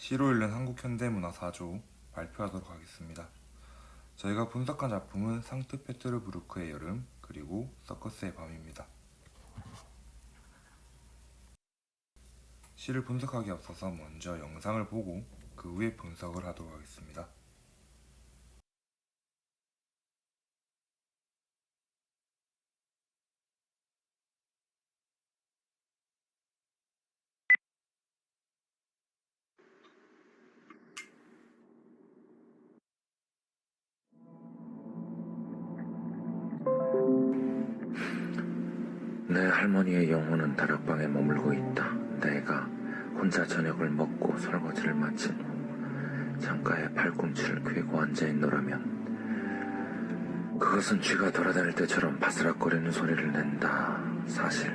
시로 읽는 한국 현대문화 4조 발표하도록 하겠습니다. 저희가 분석한 작품은 상트페테르부르크의 여름 그리고 서커스의 밤입니다. 시를 분석하기에 앞서서 먼저 영상을 보고 그 후에 분석을 하도록 하겠습니다. 내 할머니의 영혼은 다락방에 머물고 있다. 내가 혼자 저녁을 먹고 설거지를 마친 후 창가에 팔꿈치를 꿰고 앉아있노라면 그것은 쥐가 돌아다닐 때처럼 바스락거리는 소리를 낸다. 사실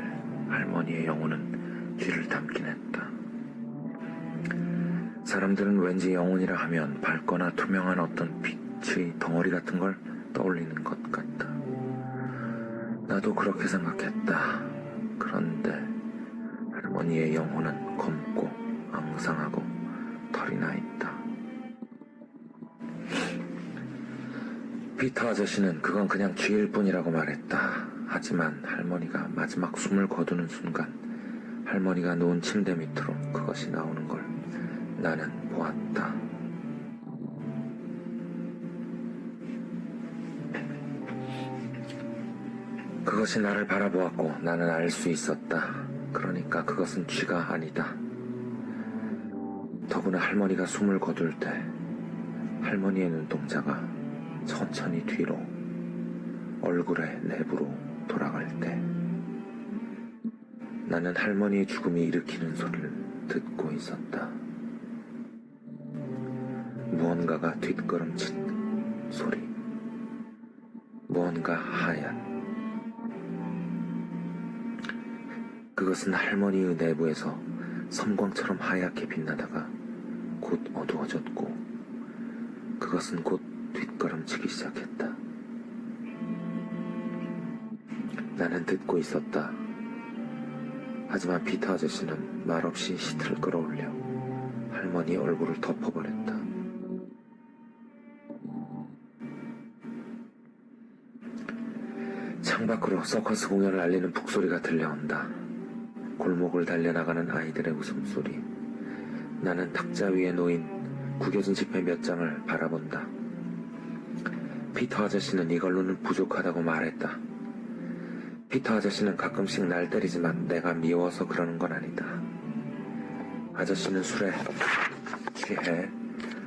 할머니의 영혼은 쥐를 닮긴 했다. 사람들은 왠지 영혼이라 하면 밝거나 투명한 어떤 빛의 덩어리 같은 걸 떠올리는 것 같다. 나도 그렇게 생각했다. 그런데 할머니의 영혼은 검고 앙상하고 털이 나 있다. 피터 아저씨는 그건 그냥 쥐일 뿐이라고 말했다. 하지만 할머니가 마지막 숨을 거두는 순간 할머니가 누운 침대 밑으로 그것이 나오는 걸 나는 보았다. 그것이 나를 바라보았고 나는 알 수 있었다. 그러니까 그것은 쥐가 아니다. 더구나 할머니가 숨을 거둘 때 할머니의 눈동자가 천천히 뒤로 얼굴의 내부로 돌아갈 때 나는 할머니의 죽음이 일으키는 소리를 듣고 있었다. 무언가가 뒷걸음친 소리, 무언가 하얀, 그것은 할머니의 내부에서 섬광처럼 하얗게 빛나다가 곧 어두워졌고 그것은 곧 뒷걸음치기 시작했다. 나는 듣고 있었다. 하지만 피터 아저씨는 말없이 시트를 끌어올려 할머니의 얼굴을 덮어버렸다. 창밖으로 서커스 공연을 알리는 북소리가 들려온다. 골목을 달려나가는 아이들의 웃음소리. 나는 탁자 위에 놓인 구겨진 지폐 몇 장을 바라본다. 피터 아저씨는 이걸로는 부족하다고 말했다. 피터 아저씨는 가끔씩 날 때리지만 내가 미워서 그러는 건 아니다. 아저씨는 술에 취해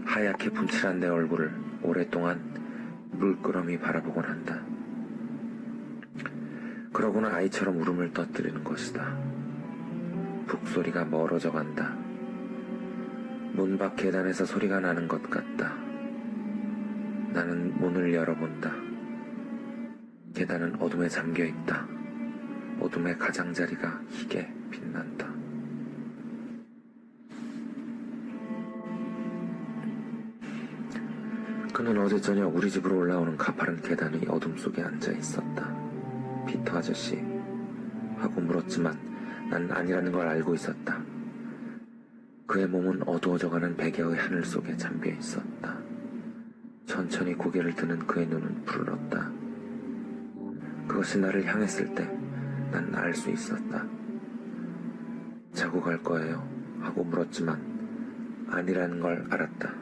하얗게 분칠한 내 얼굴을 오랫동안 물끄러미 바라보곤 한다. 그러고는 아이처럼 울음을 터뜨리는 것이다. 북소리가 멀어져 간다. 문 밖 계단에서 소리가 나는 것 같다. 나는 문을 열어본다. 계단은 어둠에 잠겨 있다. 어둠의 가장자리가 희게 빛난다. 그는 어제 저녁 우리 집으로 올라오는 가파른 계단의 어둠 속에 앉아 있었다. 피터 아저씨 하고 물었지만 난 아니라는 걸 알고 있었다. 그의 몸은 어두워져가는 베개의 하늘 속에 잠겨 있었다. 천천히 고개를 드는 그의 눈은 붉었다. 그것이 나를 향했을 때 난 알 수 있었다. 자고 갈 거예요 하고 물었지만 아니라는 걸 알았다.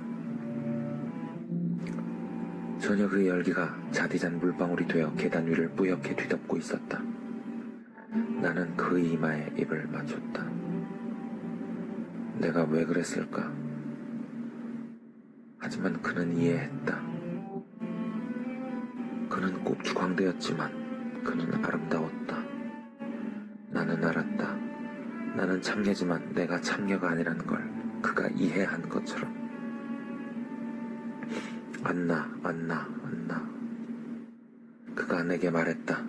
저녁의 열기가 자디잔 물방울이 되어 계단 위를 뿌옇게 뒤덮고 있었다. 나는 그의 이마에 입을 맞췄다. 내가 왜 그랬을까? 하지만 그는 이해했다. 그는 곱주광대였지만 그는 아름다웠다. 나는 알았다. 나는 참녀지만 내가 참녀가 아니라는 걸 그가 이해한 것처럼. 안나, 안나, 안나. 그가 내게 말했다.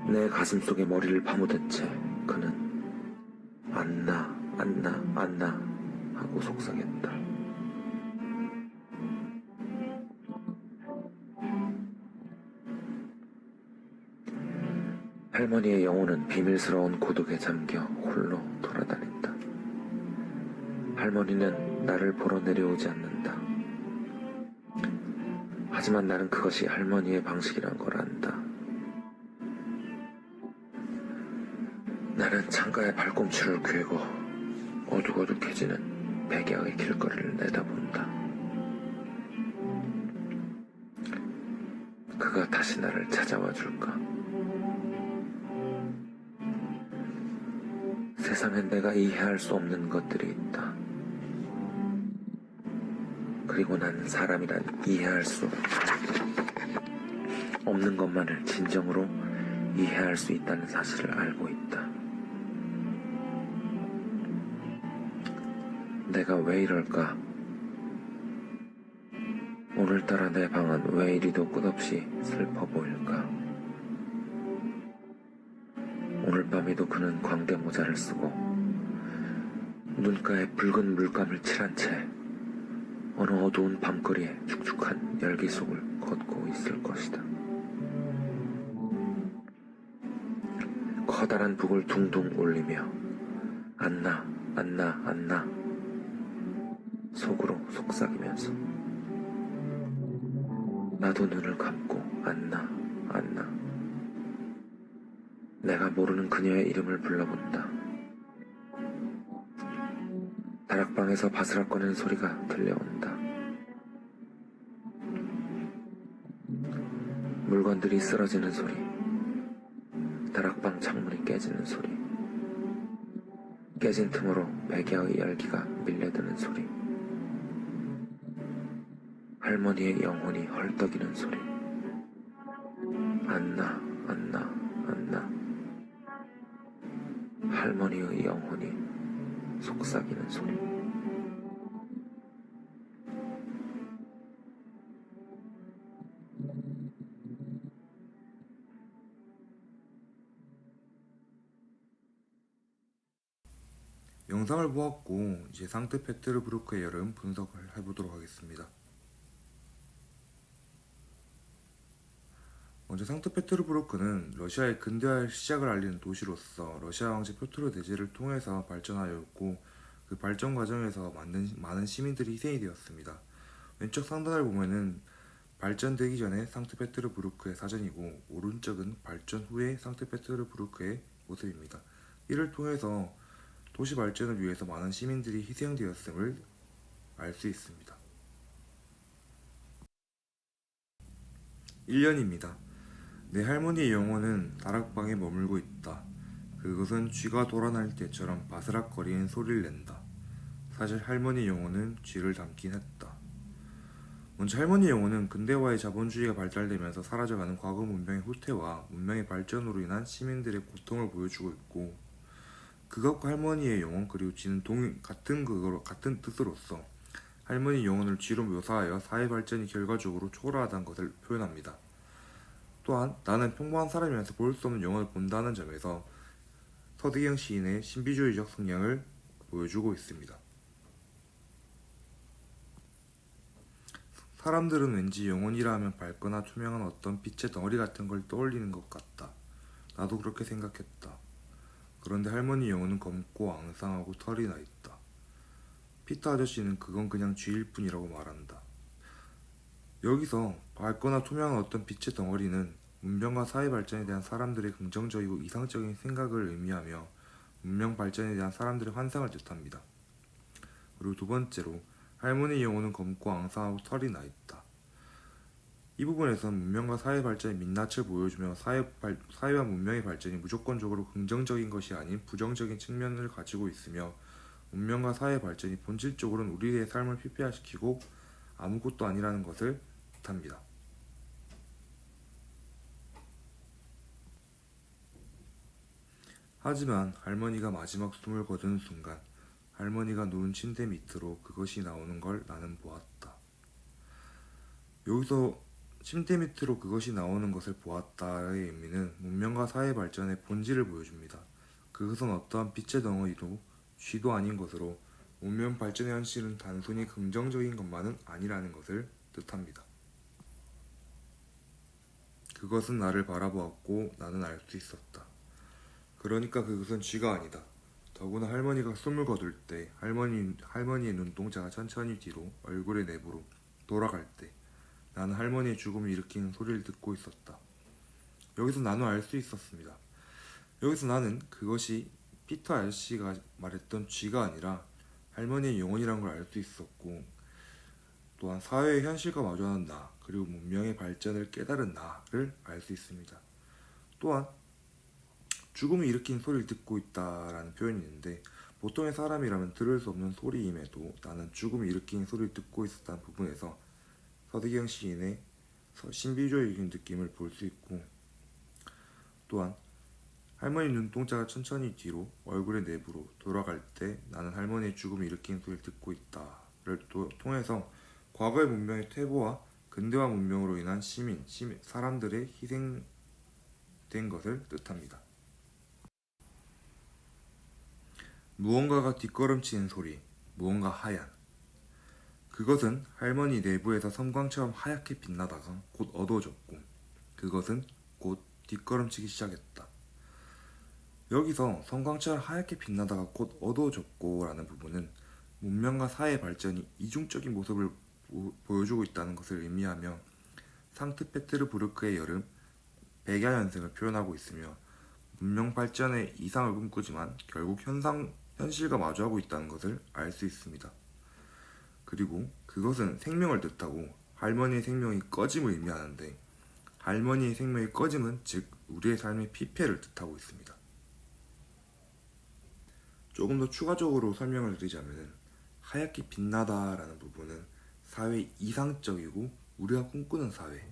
내 가슴 속에 머리를 파묻은 채 그는 안나, 안나, 안나 하고 속삭였다. 할머니의 영혼은 비밀스러운 고독에 잠겨 홀로 돌아다닌다. 할머니는 나를 보러 내려오지 않는다. 하지만 나는 그것이 할머니의 방식이란 걸 안다. 나는 창가에 발꿈치를 괴고 어둑어둑해지는 백야의 길거리를 내다본다. 그가 다시 나를 찾아와 줄까? 세상엔 내가 이해할 수 없는 것들이 있다. 그리고 난 사람이란 이해할 수 없는 것만을 진정으로 이해할 수 있다는 사실을 알고 있다. 내가 왜 이럴까? 오늘따라 내 방은 왜 이리도 끝없이 슬퍼 보일까? 오늘 밤에도 그는 광대 모자를 쓰고 눈가에 붉은 물감을 칠한 채 어느 어두운 밤거리에 축축한 열기 속을 걷고 있을 것이다. 커다란 북을 둥둥 울리며 안나 안나 안나 속으로 속삭이면서 나도 눈을 감고 안나 안나 내가 모르는 그녀의 이름을 불러본다. 다락방에서 바스락거리는 소리가 들려온다. 물건들이 쓰러지는 소리, 다락방 창문이 깨지는 소리, 깨진 틈으로 백야의 열기가 밀려드는 소리, 할머니의 영혼이 헐떡이는 소리, 안나 안나 안나 할머니의 영혼이 속삭이는 소리. 영상을 보았고 이제 상트페테르부르크의 여름 분석을 해보도록 하겠습니다. 먼저 상트페테르부르크는 러시아의 근대화의 시작을 알리는 도시로서 러시아 왕제 표트르 대제를 통해서 발전하였고 그 발전 과정에서 많은 시민들이 희생이 되었습니다. 왼쪽 상단을 보면은 발전되기 전에 상트페테르부르크의 사전이고 오른쪽은 발전 후의 상트페테르부르크의 모습입니다. 이를 통해서 도시 발전을 위해서 많은 시민들이 희생되었음을 알 수 있습니다. 1년입니다. 내 할머니의 영혼은 다락방에 머물고 있다. 그것은 쥐가 돌아날 때처럼 바스락거리는 소리를 낸다. 사실 할머니의 영혼은 쥐를 닮긴 했다. 먼저 할머니의 영혼은 근대화의 자본주의가 발달되면서 사라져가는 과거 문명의 후퇴와 문명의 발전으로 인한 시민들의 고통을 보여주고 있고 그것과 할머니의 영혼 그리고 쥐는 같은 뜻으로서 할머니 영혼을 쥐로 묘사하여 사회 발전이 결과적으로 초라하다는 것을 표현합니다. 또한 나는 평범한 사람이면서 볼 수 없는 영혼을 본다는 점에서 서대경 시인의 신비주의적 성향을 보여주고 있습니다. 사람들은 왠지 영혼이라 하면 밝거나 투명한 어떤 빛의 덩어리 같은 걸 떠올리는 것 같다. 나도 그렇게 생각했다. 그런데 할머니 영혼은 검고 앙상하고 털이 나 있다. 피터 아저씨는 그건 그냥 쥐일 뿐이라고 말한다. 여기서 밝거나 투명한 어떤 빛의 덩어리는 문명과 사회 발전에 대한 사람들의 긍정적이고 이상적인 생각을 의미하며 문명 발전에 대한 사람들의 환상을 뜻합니다. 그리고 두 번째로 할머니 영혼은 검고 앙상하고 털이 나 있다. 이 부분에선 문명과 사회 발전의 민낯을 보여주며 사회와 문명의 발전이 무조건적으로 긍정적인 것이 아닌 부정적인 측면을 가지고 있으며 문명과 사회 발전이 본질적으로는 우리의 삶을 피폐화시키고 아무것도 아니라는 것을 뜻합니다. 하지만 할머니가 마지막 숨을 거두는 순간 할머니가 누운 침대 밑으로 그것이 나오는 걸 나는 보았다. 여기서 침대 밑으로 그것이 나오는 것을 보았다의 의미는 문명과 사회 발전의 본질을 보여줍니다. 그것은 어떠한 빛의 덩어리도 쥐도 아닌 것으로 문명 발전의 현실은 단순히 긍정적인 것만은 아니라는 것을 뜻합니다. 그것은 나를 바라보았고 나는 알 수 있었다. 그러니까 그것은 쥐가 아니다. 더구나 할머니가 숨을 거둘 때 할머니의 눈동자가 천천히 뒤로 얼굴의 내부로 돌아갈 때 나는 할머니의 죽음을 일으키는 소리를 듣고 있었다. 여기서 나는 알 수 있었습니다. 여기서 나는 그것이 피터 아저씨가 말했던 쥐가 아니라 할머니의 영혼이란 걸 알 수 있었고, 또한 사회의 현실과 마주하는 나, 그리고 문명의 발전을 깨달은 나를 알 수 있습니다. 또한 죽음을 일으킨 소리를 듣고 있다라는 표현이 있는데, 보통의 사람이라면 들을 수 없는 소리임에도 나는 죽음을 일으킨 소리를 듣고 있었다는 부분에서 서대경 시인의 신비주의적인 느낌을 볼 수 있고, 또한 할머니 눈동자가 천천히 뒤로 얼굴의 내부로 돌아갈 때 나는 할머니의 죽음을 일으킨 소리를 듣고 있다를 통해서 과거의 문명의 퇴보와 근대화 문명으로 인한 사람들의 희생된 것을 뜻합니다. 무언가가 뒷걸음치는 소리, 무언가 하얀. 그것은 할머니 내부에서 섬광처럼 하얗게 빛나다가 곧 어두워졌고, 그것은 곧 뒷걸음치기 시작했다. 여기서 섬광처럼 하얗게 빛나다가 곧 어두워졌고 라는 부분은 문명과 사회의 발전이 이중적인 모습을 보여주고 있다는 것을 의미하며 상트페테르부르크의 여름, 백야현생을 표현하고 있으며, 문명 발전의 이상을 꿈꾸지만 결국 현실과 마주하고 있다는 것을 알 수 있습니다. 그리고 그것은 생명을 뜻하고 할머니의 생명이 꺼짐을 의미하는데, 할머니의 생명의 꺼짐은 즉 우리의 삶의 피폐를 뜻하고 있습니다. 조금 더 추가적으로 설명을 드리자면, 하얗게 빛나다라는 부분은 사회의 이상적이고 우리가 꿈꾸는 사회,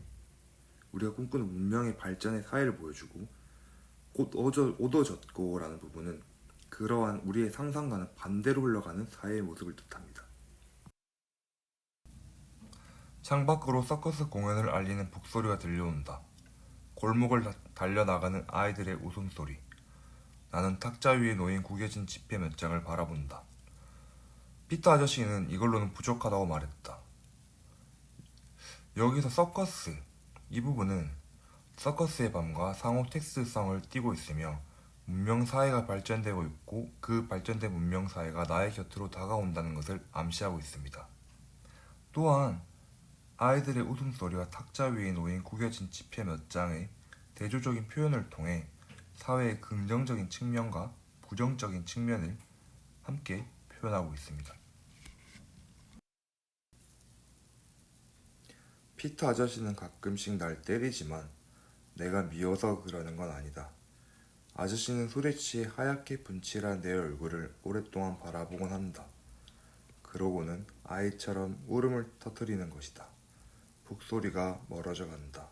우리가 꿈꾸는 문명의 발전의 사회를 보여주고, 곧 어두워졌고 라는 부분은 그러한 우리의 상상과는 반대로 흘러가는 사회의 모습을 뜻합니다. 창밖으로 서커스 공연을 알리는 북소리가 들려온다. 골목을 달려나가는 아이들의 웃음소리. 나는 탁자 위에 놓인 구겨진 지폐 몇 장을 바라본다. 피터 아저씨는 이걸로는 부족하다고 말했다. 여기서 서커스, 이 부분은 서커스의 밤과 상호 텍스성을 띠고 있으며, 문명사회가 발전되고 있고 그 발전된 문명사회가 나의 곁으로 다가온다는 것을 암시하고 있습니다. 또한 아이들의 웃음소리와 탁자 위에 놓인 구겨진 지폐 몇 장의 대조적인 표현을 통해 사회의 긍정적인 측면과 부정적인 측면을 함께 표현하고 있습니다. 피터 아저씨는 가끔씩 날 때리지만 내가 미워서 그러는 건 아니다. 아저씨는 술에 취해 하얗게 분칠한 내 얼굴을 오랫동안 바라보곤 한다. 그러고는 아이처럼 울음을 터뜨리는 것이다. 북소리가 멀어져 간다.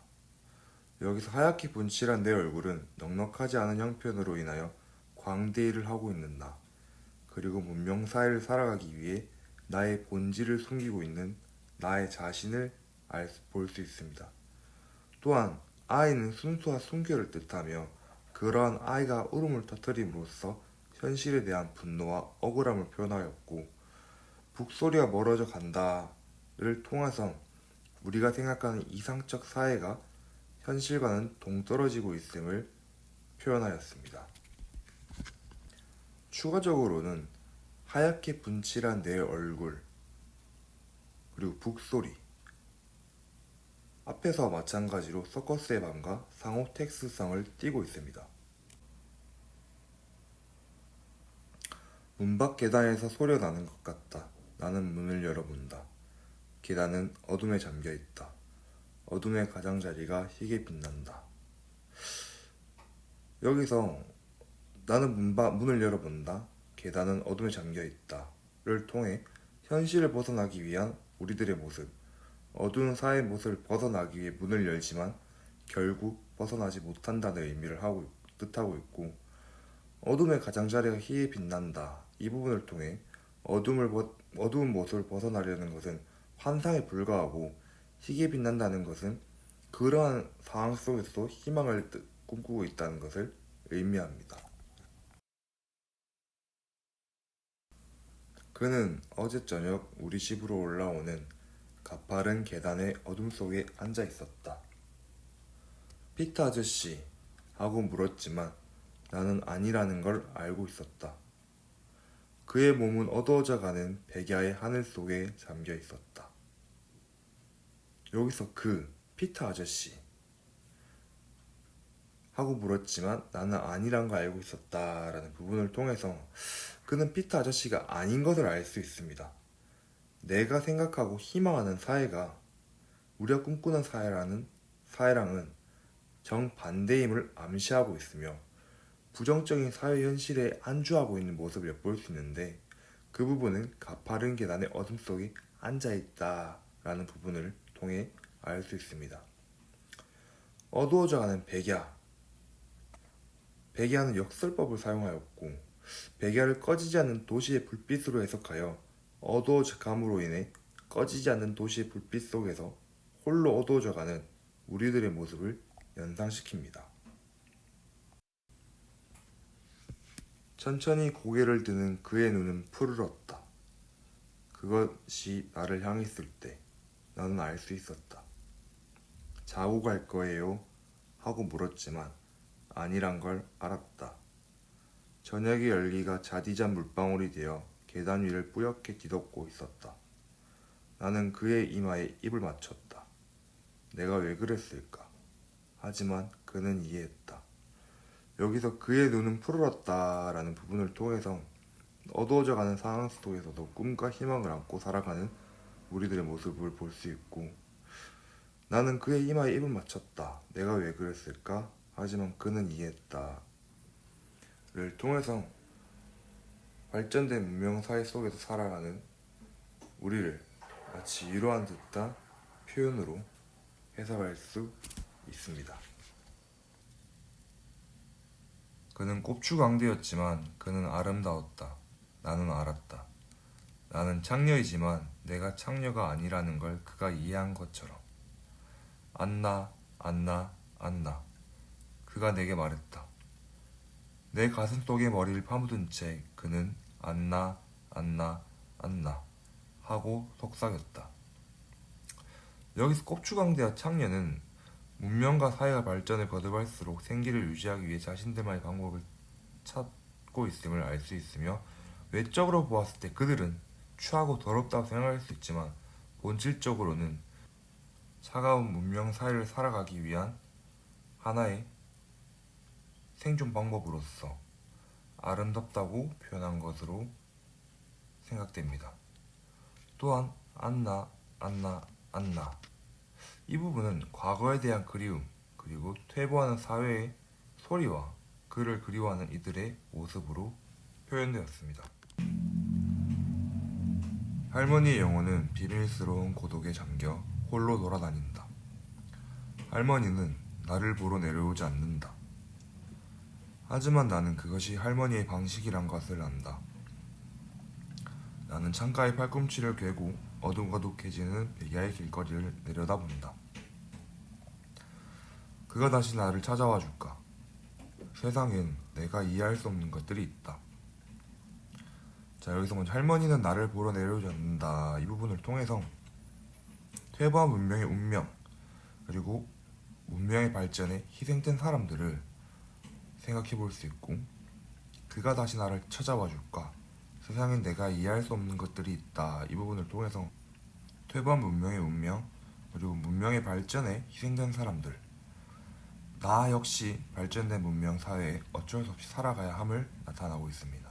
여기서 하얗게 분칠한 내 얼굴은 넉넉하지 않은 형편으로 인하여 광대일을 하고 있는 나, 그리고 문명사회를 살아가기 위해 나의 본질을 숨기고 있는 나의 자신을 볼 수 있습니다. 또한 아이는 순수와 순결을 뜻하며, 그러한 아이가 울음을 터뜨림으로써 현실에 대한 분노와 억울함을 표현하였고, 북소리가 멀어져 간다를 통해서 우리가 생각하는 이상적 사회가 현실과는 동떨어지고 있음을 표현하였습니다. 추가적으로는 하얗게 분칠한 내 얼굴, 그리고 북소리, 앞에서와 마찬가지로 서커스의 밤과 상호 텍스성을 띠고 있습니다. 문 밖 계단에서 소리가 나는 것 같다. 나는 문을 열어본다. 계단은 어둠에 잠겨있다. 어둠의 가장자리가 희게 빛난다. 여기서 나는 문을 열어본다. 계단은 어둠에 잠겨있다를 통해 현실을 벗어나기 위한 우리들의 모습, 어두운 사회의 모습을 벗어나기 위해 문을 열지만 결국 벗어나지 못한다는 의미를 뜻하고 있고, 어둠의 가장자리가 희게 빛난다, 이 부분을 통해 어두운 모습을 벗어나려는 것은 환상에 불과하고, 희게 빛난다는 것은 그러한 상황 속에서도 희망을 꿈꾸고 있다는 것을 의미합니다. 그는 어제 저녁 우리 집으로 올라오는 가파른 계단의 어둠 속에 앉아 있었다. 피터 아저씨 하고 물었지만 나는 아니라는 걸 알고 있었다. 그의 몸은 어두워져가는 백야의 하늘 속에 잠겨 있었다. 여기서 피터 아저씨 하고 물었지만 나는 아니란 걸 알고 있었다라는 부분을 통해서 그는 피터 아저씨가 아닌 것을 알 수 있습니다. 내가 생각하고 희망하는 사회가 우리가 꿈꾸는 사회랑은 정반대임을 암시하고 있으며 부정적인 사회 현실에 안주하고 있는 모습을 엿볼 수 있는데 그 부분은 가파른 계단의 어둠 속에 앉아있다라는 부분을 통해 알 수 있습니다. 어두워져가는 백야는 역설법을 사용하였고 백야를 꺼지지 않는 도시의 불빛으로 해석하여 어두워감으로 인해 꺼지지 않는 도시의 불빛 속에서 홀로 어두워져가는 우리들의 모습을 연상시킵니다. 천천히 고개를 드는 그의 눈은 푸르렀다. 그것이 나를 향했을 때 나는 알 수 있었다. 자고 갈 거예요? 하고 물었지만 아니란 걸 알았다. 저녁의 열기가 자디잔 물방울이 되어 계단 위를 뿌옇게 뒤덮고 있었다. 나는 그의 이마에 입을 맞췄다. 내가 왜 그랬을까? 하지만 그는 이해했다. 여기서 그의 눈은 푸르렀다라는 부분을 통해서 어두워져가는 상황 속에서도 꿈과 희망을 안고 살아가는 우리들의 모습을 볼 수 있고 나는 그의 이마에 입을 맞췄다. 내가 왜 그랬을까? 하지만 그는 이해했다. 를 통해서 발전된 문명 사회 속에서 살아가는 우리를 마치 위로한 듯한 표현으로 해석할 수 있습니다. 그는 꼽추광대였지만 그는 아름다웠다. 나는 알았다. 나는 창녀이지만 내가 창녀가 아니라는 걸 그가 이해한 것처럼. 안나, 안나, 안나. 그가 내게 말했다. 내 가슴 속에 머리를 파묻은 채 그는 안나, 안나, 안나 하고 속삭였다. 여기서 꼽추광대와 창녀는 문명과 사회가 발전을 거듭할수록 생기를 유지하기 위해 자신들만의 방법을 찾고 있음을 알 수 있으며 외적으로 보았을 때 그들은 추하고 더럽다고 생각할 수 있지만 본질적으로는 차가운 문명 사회를 살아가기 위한 하나의 생존 방법으로서 아름답다고 표현한 것으로 생각됩니다. 또한 안나, 안나, 안나 이 부분은 과거에 대한 그리움 그리고 퇴보하는 사회의 소리와 그를 그리워하는 이들의 모습으로 표현되었습니다. 할머니의 영혼은 비밀스러운 고독에 잠겨 홀로 돌아다닌다. 할머니는 나를 보러 내려오지 않는다. 하지만 나는 그것이 할머니의 방식이란 것을 안다. 나는 창가에 팔꿈치를 괴고 어둑어둑해지는 백야의 길거리를 내려다본다. 그가 다시 나를 찾아와 줄까? 세상엔 내가 이해할 수 없는 것들이 있다. 자, 여기서 먼저 할머니는 나를 보러 내려오지 않는다. 이 부분을 통해서 퇴보한 문명의 운명 그리고 문명의 발전에 희생된 사람들을 생각해 볼 수 있고 그가 다시 나를 찾아와 줄까? 세상엔 내가 이해할 수 없는 것들이 있다. 이 부분을 통해서 퇴보한 문명의 운명 그리고 문명의 발전에 희생된 사람들 나 역시 발전된 문명 사회에 어쩔 수 없이 살아가야 함을 나타나고 있습니다.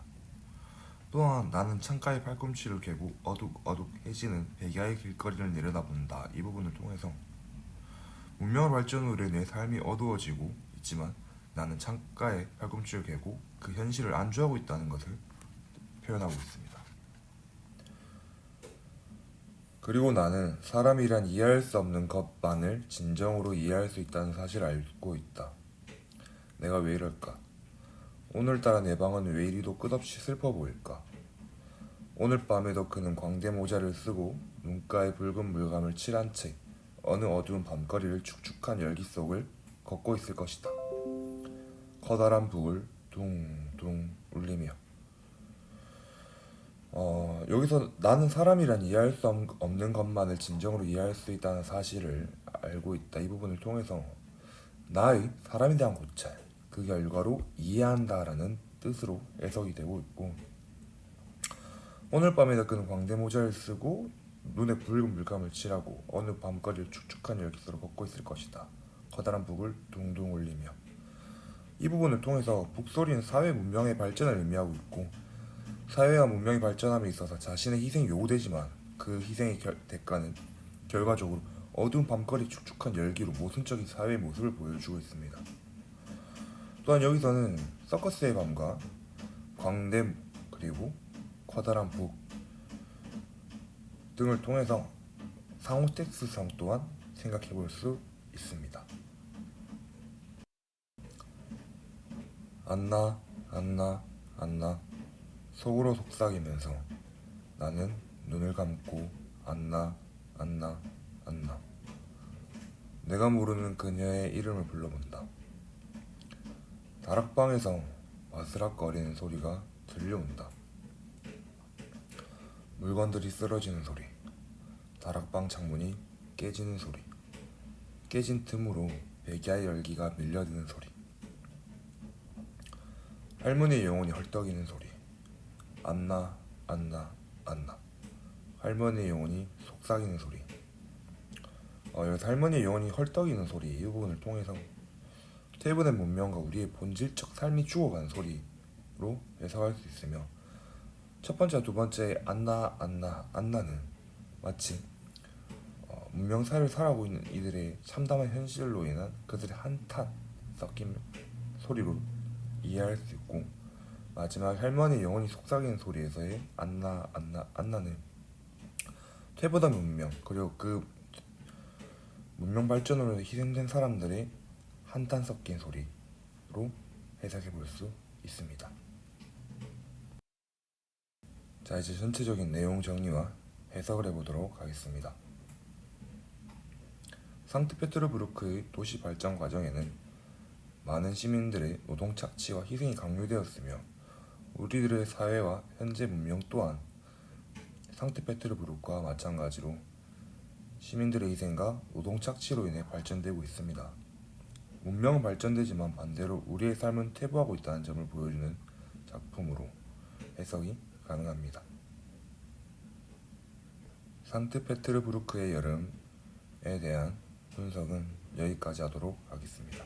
또한 나는 창가에 팔꿈치를 괴고 어둑어둑해지는 백야의 길거리를 내려다본다. 이 부분을 통해서 문명의 발전으로 내 삶이 어두워지고 있지만 나는 창가에 팔꿈치를 괴고 그 현실을 안주하고 있다는 것을 표현하고 있습니다. 그리고 나는 사람이란 이해할 수 없는 것만을 진정으로 이해할 수 있다는 사실을 알고 있다. 내가 왜 이럴까? 오늘따라 내 방은 왜 이리도 끝없이 슬퍼 보일까? 오늘 밤에도 그는 광대 모자를 쓰고 눈가에 붉은 물감을 칠한 채 어느 어두운 밤거리를 축축한 열기 속을 걷고 있을 것이다. 커다란 북을 둥둥 울리며 여기서 나는 사람이란 이해할 수 없는 것만을 진정으로 이해할 수 있다는 사실을 알고 있다. 이 부분을 통해서 나의 사람에 대한 고찰 그 결과로 이해한다라는 뜻으로 해석이 되고 있고 오늘 밤에는 그는 광대 모자를 쓰고 눈에 붉은 물감을 칠하고 어느 밤거리를 축축한 열기서로 걷고 있을 것이다. 커다란 북을 둥둥 울리며. 이 부분을 통해서 북소리는 사회 문명의 발전을 의미하고 있고, 사회와 문명이 발전함에 있어서 자신의 희생이 요구되지만 그 희생의 대가는 결과적으로 어두운 밤거리 축축한 열기로 모순적인 사회의 모습을 보여주고 있습니다. 또한 여기서는 서커스의 밤과 광대 그리고 커다란 북 등을 통해서 상호 텍스트성 또한 생각해 볼 수 있습니다. 안나 안나 안나 속으로 속삭이면서 나는 눈을 감고 안나 안나 안나 내가 모르는 그녀의 이름을 불러본다. 다락방에서 바스락거리는 소리가 들려온다. 물건들이 쓰러지는 소리, 다락방 창문이 깨지는 소리, 깨진 틈으로 백야의 열기가 밀려드는 소리, 할머니의 영혼이 헐떡이는 소리, 안나 안나 안나 할머니의 영혼이 속삭이는 소리. 여기서 할머니의 영혼이 헐떡이는 소리, 이 부분을 통해서 퇴보된 문명과 우리의 본질적 삶이 죽어가는 소리로 해석할 수 있으며, 첫 번째와 두 번째 안나 안나 안나는 마치 문명 사회를 살아가고 있는 이들의 참담한 현실로 인한 그들의 한탄 섞인 소리로 이해할 수 있고, 마지막 할머니 영혼이 속삭이는 소리에서의 안나 안나 안나는 퇴보된 문명 그리고 그 문명 발전으로 희생된 사람들의 한탄 섞인 소리로 해석해 볼 수 있습니다. 자, 이제 전체적인 내용 정리와 해석을 해보도록 하겠습니다. 상트페테르부르크의 도시 발전 과정에는 많은 시민들의 노동 착취와 희생이 강요되었으며, 우리들의 사회와 현재 문명 또한 상트페테르부르크와 마찬가지로 시민들의 희생과 노동 착취로 인해 발전되고 있습니다. 문명은 발전되지만 반대로 우리의 삶은 퇴보하고 있다는 점을 보여주는 작품으로 해석이 가능합니다. 상트페테르부르크의 여름에 대한 분석은 여기까지 하도록 하겠습니다.